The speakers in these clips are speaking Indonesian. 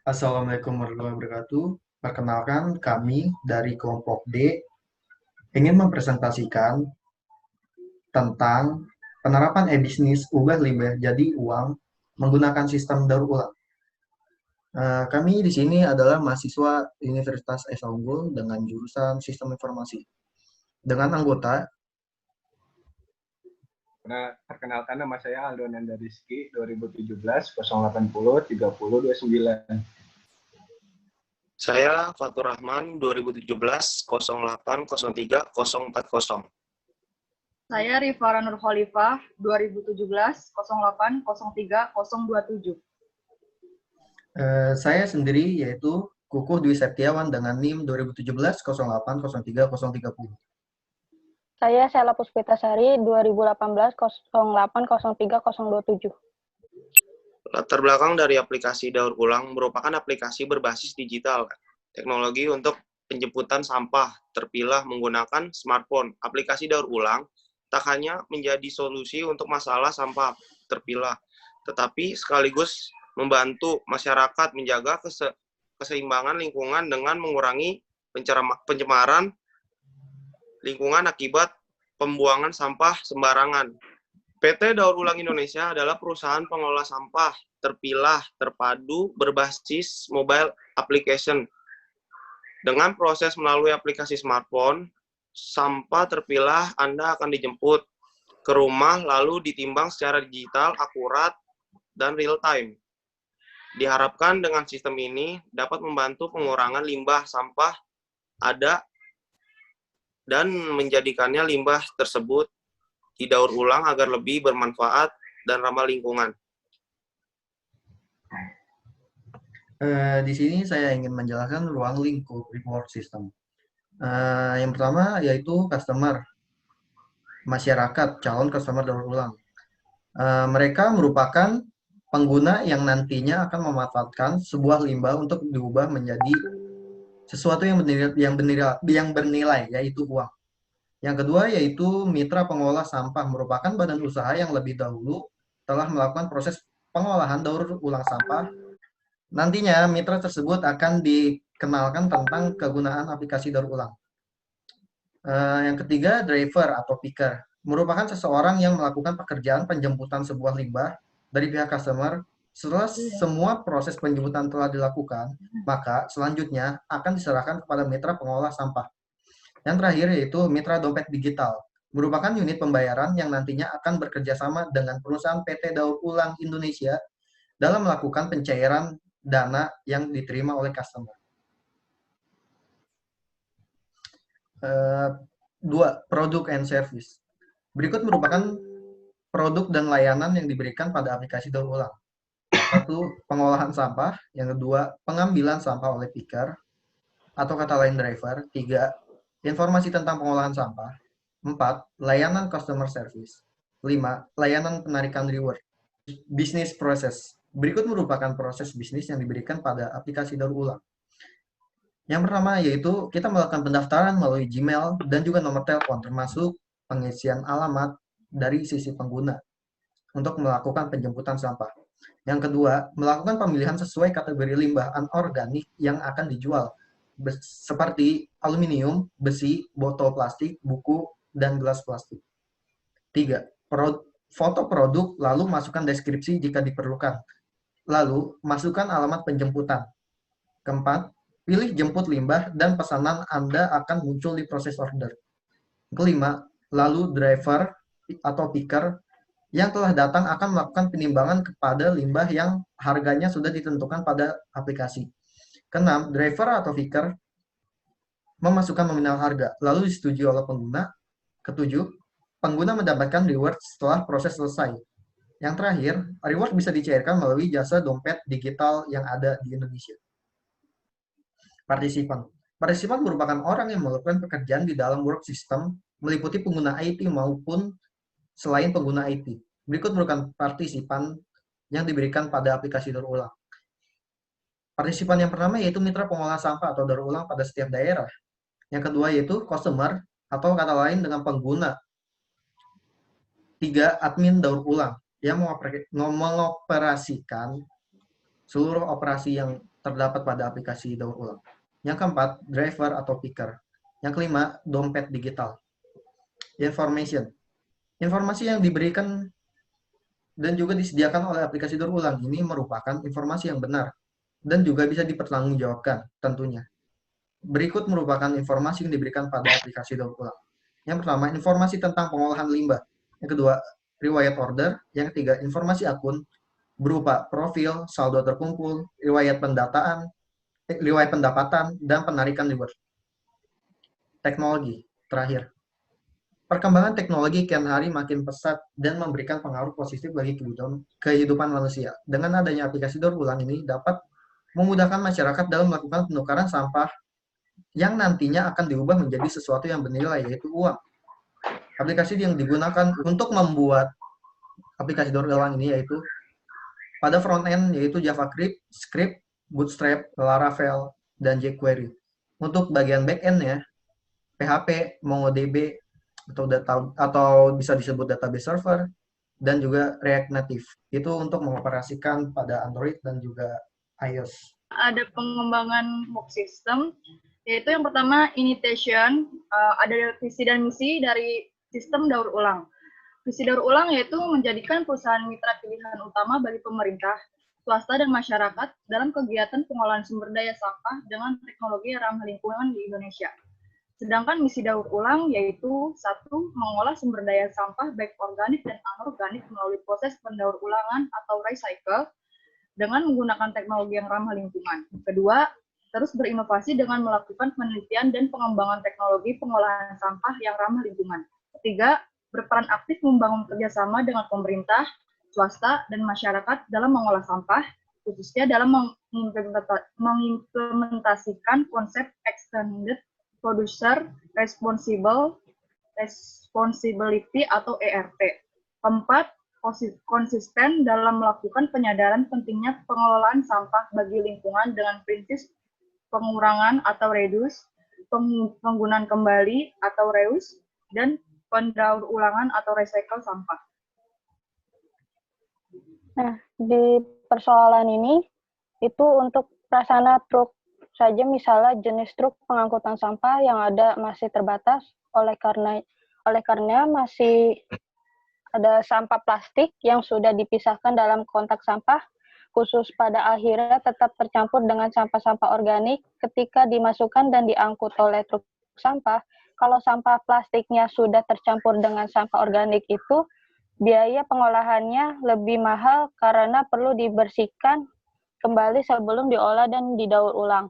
Assalamualaikum warahmatullahi wabarakatuh. Perkenalkan, kami dari kelompok D ingin mempresentasikan tentang penerapan e-bisnis ubah limbah jadi uang menggunakan sistem daur ulang. Kami di sini adalah mahasiswa Universitas Esa Unggul dengan jurusan Sistem Informasi. Dengan anggota, Perkenalkan, nama saya Aldo Nanda Rizky, 2017 080 30 29. Saya Fatur Rahman, 2017 08 03 040. Saya Rifara Nur Khalifah, 2017 08 03 027. saya sendiri yaitu Kukuh Dwi Septiawan dengan NIM 2017 08 03 030. Saya Sela Puspitasari, 2018 08 03 027. Latar belakang dari aplikasi daur ulang merupakan aplikasi berbasis digital, teknologi untuk penjemputan sampah terpilah menggunakan smartphone. Aplikasi daur ulang tak hanya menjadi solusi untuk masalah sampah terpilah, tetapi sekaligus membantu masyarakat menjaga keseimbangan lingkungan dengan mengurangi pencemaran lingkungan akibat pembuangan sampah sembarangan. PT Daur Ulang Indonesia adalah perusahaan pengelola sampah terpilah terpadu berbasis mobile application. Dengan proses melalui aplikasi smartphone, sampah terpilah Anda akan dijemput ke rumah lalu ditimbang secara digital, akurat, dan real time. Diharapkan dengan sistem ini dapat membantu pengurangan limbah sampah ada dan menjadikannya limbah tersebut didaur ulang agar lebih bermanfaat dan ramah lingkungan. Di sini saya ingin menjelaskan ruang lingkup reward system. Yang pertama yaitu customer, masyarakat, calon customer daur ulang. Mereka merupakan pengguna yang nantinya akan memanfaatkan sebuah limbah untuk diubah menjadi sesuatu yang bernilai, yaitu uang. Yang kedua yaitu mitra pengolah sampah, merupakan badan usaha yang lebih dahulu telah melakukan proses pengolahan daur ulang sampah. Nantinya mitra tersebut akan dikenalkan tentang kegunaan aplikasi daur ulang. Yang ketiga, driver atau picker, merupakan seseorang yang melakukan pekerjaan penjemputan sebuah limbah dari pihak customer. Setelah semua proses penjemputan telah dilakukan, maka selanjutnya akan diserahkan kepada mitra pengolah sampah. Yang terakhir yaitu mitra dompet digital, merupakan unit pembayaran yang nantinya akan bekerja sama dengan perusahaan PT Daur Ulang Indonesia dalam melakukan pencairan dana yang diterima oleh customer. 2. Produk and service. Berikut merupakan produk dan layanan yang diberikan pada aplikasi daur ulang. 1. Pengolahan sampah. Yang kedua, pengambilan sampah oleh picker atau kata lain driver. 3. Informasi tentang pengolahan sampah. 4. Layanan customer service. 5. Layanan penarikan reward. Business process. Berikut merupakan proses bisnis yang diberikan pada aplikasi daur ulang. Yang pertama yaitu kita melakukan pendaftaran melalui Gmail dan juga nomor telepon, termasuk pengisian alamat dari sisi pengguna untuk melakukan penjemputan sampah. Yang kedua, melakukan pemilihan sesuai kategori limbah anorganik yang akan dijual, seperti aluminium, besi, botol plastik, buku, dan gelas plastik. 3. Foto produk, lalu masukkan deskripsi jika diperlukan. Lalu, masukkan alamat penjemputan. Keempat, pilih jemput limbah dan pesanan Anda akan muncul di proses order. Kelima, lalu driver atau picker yang telah datang akan melakukan penimbangan kepada limbah yang harganya sudah ditentukan pada aplikasi. Keenam, driver atau picker memasukkan nominal harga, lalu disetujui oleh pengguna. Ketujuh, pengguna mendapatkan reward setelah proses selesai. Yang terakhir, reward bisa dicairkan melalui jasa dompet digital yang ada di Indonesia. Partisipan. Partisipan merupakan orang yang melakukan pekerjaan di dalam work system, meliputi pengguna IT maupun selain pengguna IT. Berikut merupakan partisipan yang diberikan pada aplikasi daur ulang. Partisipan yang pertama yaitu mitra pengolah sampah atau daur ulang pada setiap daerah. Yang kedua yaitu customer atau kata lain dengan pengguna. 3. Admin daur ulang yang mengoperasikan seluruh operasi yang terdapat pada aplikasi daur ulang. Yang keempat, driver atau picker. Yang kelima, dompet digital. Information. Informasi yang diberikan dan juga disediakan oleh aplikasi daur ulang ini merupakan informasi yang benar dan juga bisa dipertanggungjawabkan tentunya. Berikut merupakan informasi yang diberikan pada aplikasi daur ulang. Yang pertama, informasi tentang pengolahan limbah. Yang kedua, riwayat order. Yang ketiga, informasi akun berupa profil, saldo terkumpul, riwayat pendapatan, dan penarikan reward. Teknologi. Terakhir, perkembangan teknologi kian hari makin pesat dan memberikan pengaruh positif bagi kehidupan manusia. Dengan adanya aplikasi daur ulang ini dapat memudahkan masyarakat dalam melakukan penukaran sampah yang nantinya akan diubah menjadi sesuatu yang bernilai, yaitu uang. Aplikasi yang digunakan untuk membuat aplikasi daur ulang ini yaitu pada front end yaitu JavaScript, Bootstrap, Laravel, dan jQuery. Untuk bagian back end-nya, PHP, MongoDB, atau bisa disebut database server, dan juga React Native. Itu untuk mengoperasikan pada Android dan juga iOS. Ada pengembangan mock system, yaitu yang pertama initiation, ada visi dan misi dari sistem daur ulang. Visi daur ulang yaitu menjadikan perusahaan mitra pilihan utama bagi pemerintah, swasta, dan masyarakat dalam kegiatan pengolahan sumber daya sampah dengan teknologi ramah lingkungan di Indonesia. Sedangkan misi daur ulang yaitu 1. Mengolah sumber daya sampah baik organik dan anorganik melalui proses pendaur ulangan atau recycle dengan menggunakan teknologi yang ramah lingkungan. Kedua, terus berinovasi dengan melakukan penelitian dan pengembangan teknologi pengolahan sampah yang ramah lingkungan. Ketiga, berperan aktif membangun kerjasama dengan pemerintah, swasta, dan masyarakat dalam mengolah sampah, khususnya dalam mengimplementasikan konsep Extended Producer Responsibility atau ERP. Keempat, konsisten dalam melakukan penyadaran pentingnya pengelolaan sampah bagi lingkungan dengan prinsip pengurangan atau reduce, penggunaan kembali atau reuse, dan pendaur ulangan atau recycle sampah. Nah, di persoalan ini itu untuk prasarana truk saja, misalnya jenis truk pengangkutan sampah yang ada masih terbatas, oleh karena masih ada sampah plastik yang sudah dipisahkan dalam kontak sampah, khusus pada akhirnya tetap tercampur dengan sampah-sampah organik ketika dimasukkan dan diangkut oleh truk sampah. Kalau sampah plastiknya sudah tercampur dengan sampah organik itu, biaya pengolahannya lebih mahal karena perlu dibersihkan kembali sebelum diolah dan didaur ulang.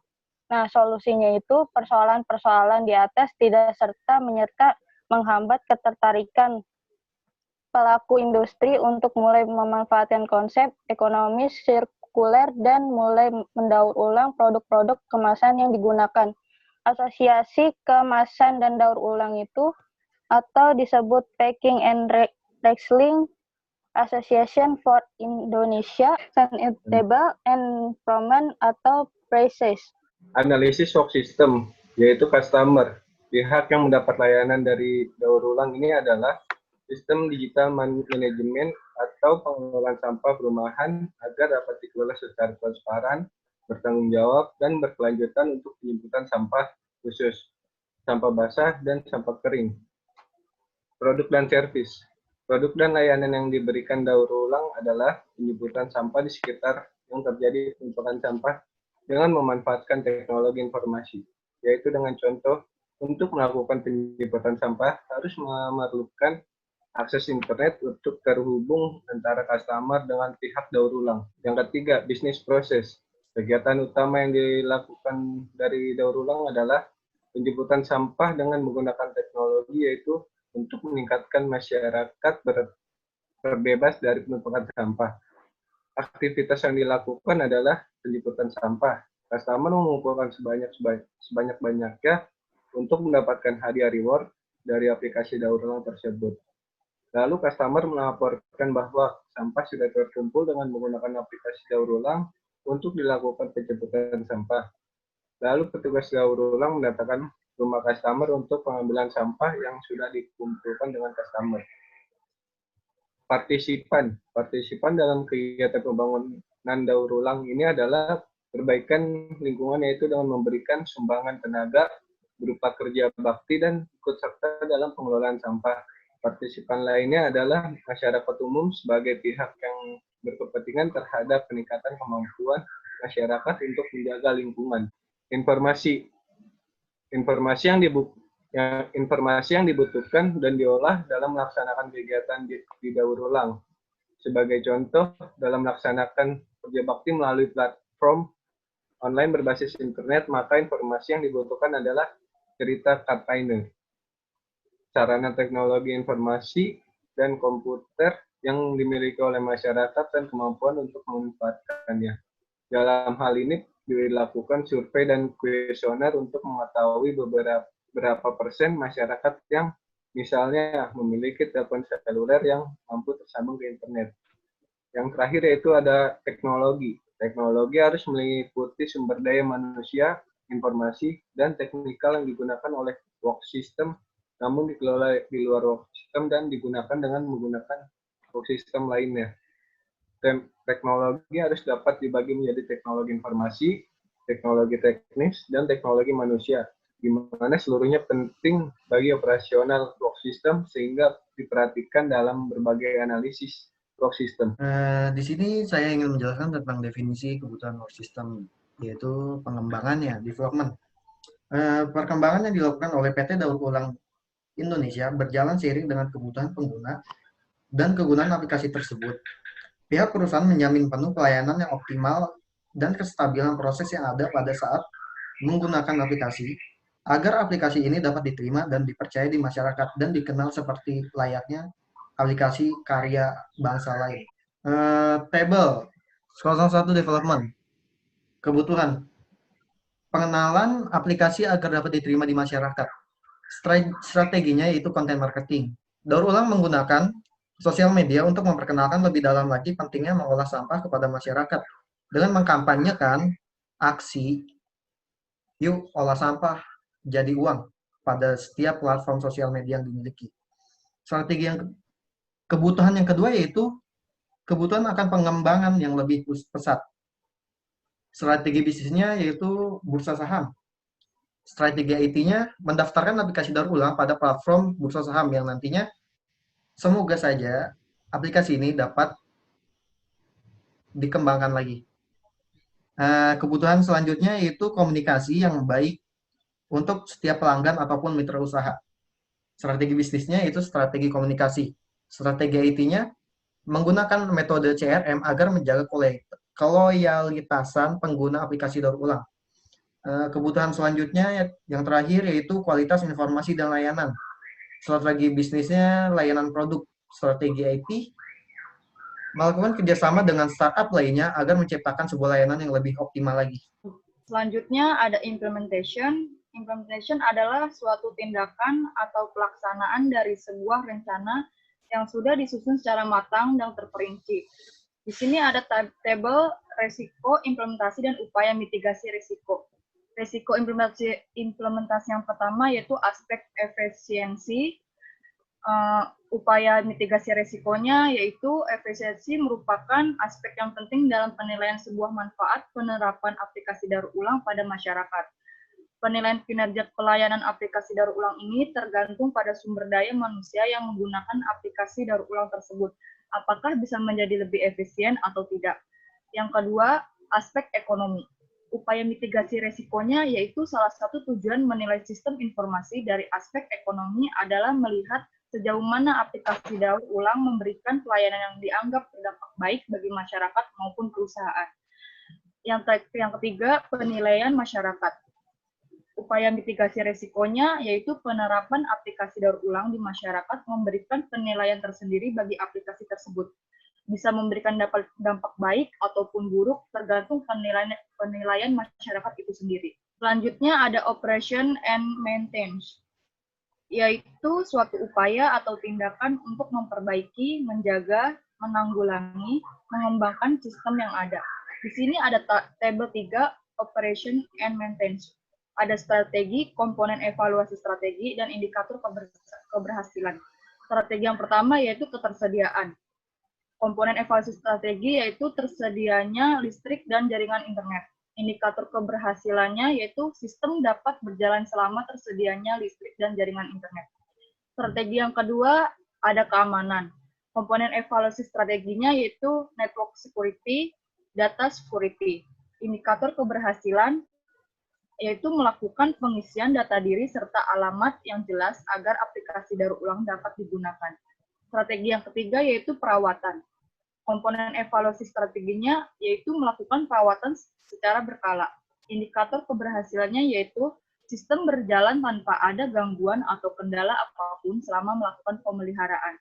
Nah, solusinya itu persoalan-persoalan di atas tidak serta menghambat ketertarikan pelaku industri untuk mulai memanfaatkan konsep ekonomi sirkuler dan mulai mendaur ulang produk-produk kemasan yang digunakan. Asosiasi Kemasan dan Daur Ulang itu atau disebut Packing and Recycling Association for Indonesia Sustainable Environment atau PRACES. Analisis work system, yaitu customer. Pihak yang mendapat layanan dari daur ulang ini adalah sistem digital manajemen atau pengelolaan sampah perumahan agar dapat dikelola secara transparan, bertanggung jawab, dan berkelanjutan untuk penjemputan sampah khusus, sampah basah, dan sampah kering. Produk dan servis. Produk dan layanan yang diberikan daur ulang adalah penjemputan sampah di sekitar yang terjadi penumpukan sampah dengan memanfaatkan teknologi informasi, yaitu dengan contoh untuk melakukan penjemputan sampah harus memerlukan akses internet untuk terhubung antara customer dengan pihak daur ulang. Yang ketiga, bisnis proses. Kegiatan utama yang dilakukan dari daur ulang adalah penjemputan sampah dengan menggunakan teknologi, yaitu untuk meningkatkan masyarakat terbebas dari penumpukan sampah. Aktivitas yang dilakukan adalah penjemputan sampah. Customer mengumpulkan sebanyak-banyaknya untuk mendapatkan hadiah reward dari aplikasi daur ulang tersebut. Lalu customer melaporkan bahwa sampah sudah terkumpul dengan menggunakan aplikasi daur ulang untuk dilakukan penjemputan sampah. Lalu petugas daur ulang mendatangkan rumah customer untuk pengambilan sampah yang sudah dikumpulkan dengan customer. Partisipan dalam kegiatan pembangunan daur ulang ini adalah perbaikan lingkungan yaitu dengan memberikan sumbangan tenaga berupa kerja bakti dan ikut serta dalam pengelolaan sampah. Partisipan lainnya adalah masyarakat umum sebagai pihak yang berkepentingan terhadap peningkatan kemampuan masyarakat untuk menjaga lingkungan. Informasi yang dibutuhkan dan diolah dalam melaksanakan kegiatan di daur ulang. Sebagai contoh, dalam melaksanakan kerja bakti melalui platform online berbasis internet, maka informasi yang dibutuhkan adalah cerita Kartini, sarana teknologi informasi dan komputer yang dimiliki oleh masyarakat dan kemampuan untuk memanfaatkannya. Dalam hal ini dilakukan survei dan kuesioner untuk mengetahui berapa persen masyarakat yang misalnya memiliki telepon seluler yang mampu tersambung ke internet. Yang terakhir yaitu ada teknologi. Teknologi harus meliputi sumber daya manusia, informasi, dan teknikal yang digunakan oleh work system, namun dikelola di luar work system dan digunakan dengan menggunakan work system lainnya. Teknologi harus dapat dibagi menjadi teknologi informasi, teknologi teknis, dan teknologi manusia, di mana seluruhnya penting bagi operasional work system sehingga diperhatikan dalam berbagai analisis work system. Di sini saya ingin menjelaskan tentang definisi kebutuhan work system, yaitu pengembangannya, development. Perkembangan yang dilakukan oleh PT Daur Ulang Indonesia berjalan seiring dengan kebutuhan pengguna dan kegunaan aplikasi tersebut. Pihak perusahaan menjamin penuh pelayanan yang optimal dan kestabilan proses yang ada pada saat menggunakan aplikasi, agar aplikasi ini dapat diterima dan dipercaya di masyarakat dan dikenal seperti layaknya aplikasi karya bangsa lain. Table 01 development. Kebutuhan. Pengenalan aplikasi agar dapat diterima di masyarakat. Strateginya yaitu content marketing. Daur ulang menggunakan sosial media untuk memperkenalkan lebih dalam lagi pentingnya mengolah sampah kepada masyarakat dengan mengkampanyekan aksi "Yuk olah sampah jadi uang" pada setiap platform sosial media yang dimiliki. Strategi kebutuhan yang kedua yaitu kebutuhan akan pengembangan yang lebih pesat. Strategi bisnisnya yaitu bursa saham. Strategi IT-nya mendaftarkan aplikasi daur ulang pada platform bursa saham yang nantinya semoga saja aplikasi ini dapat dikembangkan lagi. Kebutuhan selanjutnya yaitu komunikasi yang baik untuk setiap pelanggan ataupun mitra usaha. Strategi bisnisnya itu strategi komunikasi. Strategi IT-nya menggunakan metode CRM agar menjaga keloyalitasan pengguna aplikasi daur ulang. Kebutuhan selanjutnya yang terakhir yaitu kualitas informasi dan layanan. Strategi bisnisnya layanan produk. Strategi IT melakukan kerjasama dengan startup lainnya agar menciptakan sebuah layanan yang lebih optimal lagi. Selanjutnya ada implementation. Implementation adalah suatu tindakan atau pelaksanaan dari sebuah rencana yang sudah disusun secara matang dan terperinci. Di sini ada tabel resiko, implementasi, dan upaya mitigasi risiko. Risiko implementasi yang pertama yaitu aspek efisiensi. Upaya mitigasi risikonya yaitu efisiensi merupakan aspek yang penting dalam penilaian sebuah manfaat penerapan aplikasi daur ulang pada masyarakat. Penilaian kinerja pelayanan aplikasi daur ulang ini tergantung pada sumber daya manusia yang menggunakan aplikasi daur ulang tersebut. Apakah bisa menjadi lebih efisien atau tidak? Yang kedua, aspek ekonomi. Upaya mitigasi risikonya yaitu salah satu tujuan menilai sistem informasi dari aspek ekonomi adalah melihat sejauh mana aplikasi daur ulang memberikan pelayanan yang dianggap berdampak baik bagi masyarakat maupun perusahaan. Yang ketiga, penilaian masyarakat. Upaya mitigasi risikonya yaitu penerapan aplikasi daur ulang di masyarakat memberikan penilaian tersendiri bagi aplikasi tersebut. Bisa memberikan dampak baik ataupun buruk tergantung penilaian masyarakat itu sendiri. Selanjutnya ada operation and maintenance, yaitu suatu upaya atau tindakan untuk memperbaiki, menjaga, menanggulangi, mengembangkan sistem yang ada. Di sini ada tabel 3, operation and maintenance. Ada strategi, komponen evaluasi strategi, dan indikator keberhasilan. Strategi yang pertama yaitu ketersediaan. Komponen evaluasi strategi yaitu tersedianya listrik dan jaringan internet. Indikator keberhasilannya yaitu sistem dapat berjalan selama tersedianya listrik dan jaringan internet. Strategi yang kedua ada keamanan. Komponen evaluasi strateginya yaitu network security, data security. Indikator keberhasilan yaitu melakukan pengisian data diri serta alamat yang jelas agar aplikasi daur ulang dapat digunakan. Strategi yang ketiga yaitu perawatan. Komponen evaluasi strateginya yaitu melakukan perawatan secara berkala. Indikator keberhasilannya yaitu sistem berjalan tanpa ada gangguan atau kendala apapun selama melakukan pemeliharaan.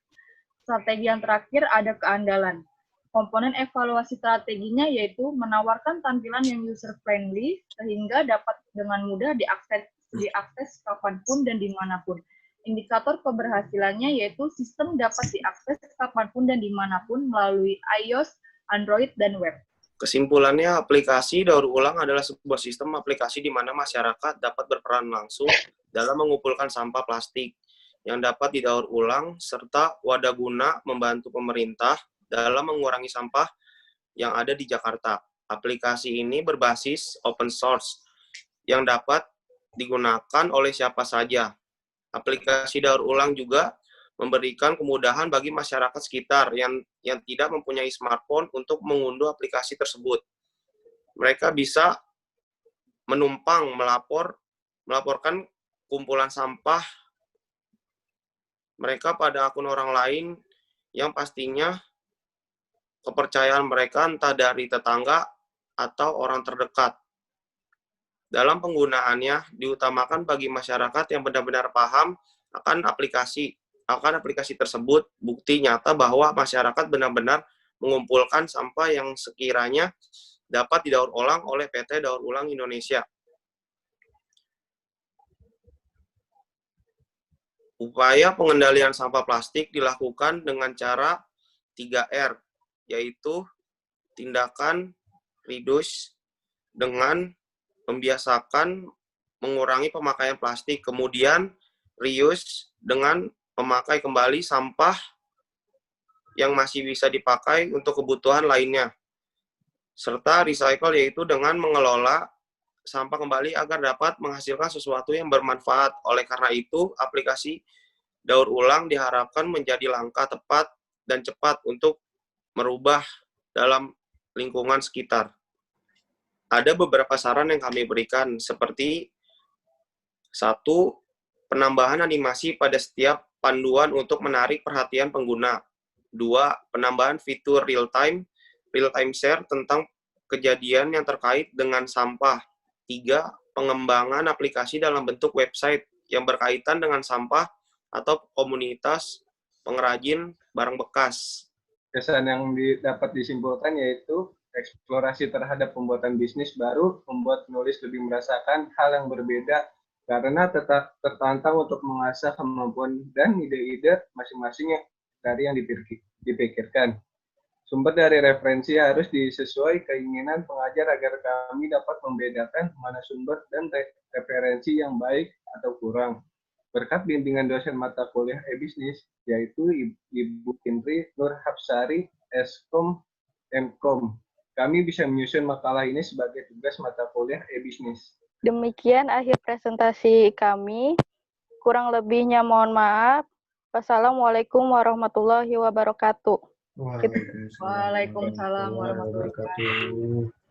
Strategi yang terakhir ada keandalan. Komponen evaluasi strateginya yaitu menawarkan tampilan yang user-friendly sehingga dapat dengan mudah diakses kapanpun dan dimanapun. Indikator keberhasilannya yaitu sistem dapat diakses kapanpun dan dimanapun melalui iOS, Android, dan web. Kesimpulannya, aplikasi daur ulang adalah sebuah sistem aplikasi di mana masyarakat dapat berperan langsung dalam mengumpulkan sampah plastik yang dapat didaur ulang, serta wadah guna membantu pemerintah dalam mengurangi sampah yang ada di Jakarta. Aplikasi ini berbasis open source yang dapat digunakan oleh siapa saja. Aplikasi daur ulang juga memberikan kemudahan bagi masyarakat sekitar yang tidak mempunyai smartphone untuk mengunduh aplikasi tersebut. Mereka bisa melaporkan kumpulan sampah mereka pada akun orang lain yang pastinya kepercayaan mereka entah dari tetangga atau orang terdekat. Dalam penggunaannya, diutamakan bagi masyarakat yang benar-benar paham akan aplikasi tersebut, bukti nyata bahwa masyarakat benar-benar mengumpulkan sampah yang sekiranya dapat didaur ulang oleh PT Daur Ulang Indonesia. Upaya pengendalian sampah plastik dilakukan dengan cara 3R, yaitu tindakan reduce dengan membiasakan mengurangi pemakaian plastik, kemudian reuse dengan memakai kembali sampah yang masih bisa dipakai untuk kebutuhan lainnya, serta recycle yaitu dengan mengelola sampah kembali agar dapat menghasilkan sesuatu yang bermanfaat. Oleh karena itu, aplikasi daur ulang diharapkan menjadi langkah tepat dan cepat untuk merubah dalam lingkungan sekitar. Ada beberapa saran yang kami berikan, seperti 1. Penambahan animasi pada setiap panduan untuk menarik perhatian pengguna. 2. Penambahan fitur real-time share tentang kejadian yang terkait dengan sampah. 3. Pengembangan aplikasi dalam bentuk website yang berkaitan dengan sampah atau komunitas pengrajin barang bekas. Kesan yang dapat disimpulkan yaitu eksplorasi terhadap pembuatan bisnis baru membuat penulis lebih merasakan hal yang berbeda karena tetap tertantang untuk mengasah kemampuan dan ide-ide masing-masing dari yang dipikirkan. Sumber dari referensi harus disesuai keinginan pengajar agar kami dapat membedakan mana sumber dan referensi yang baik atau kurang. Berkat bimbingan dosen mata kuliah e-bisnis, yaitu Ibu Indri Nur Hapsari, Eskom, Mkom, kami bisa menyusun makalah ini sebagai tugas mata kuliah e-bisnis. Demikian akhir presentasi kami. Kurang lebihnya mohon maaf. Wassalamualaikum warahmatullahi wabarakatuh. Waalaikumsalam warahmatullahi wabarakatuh.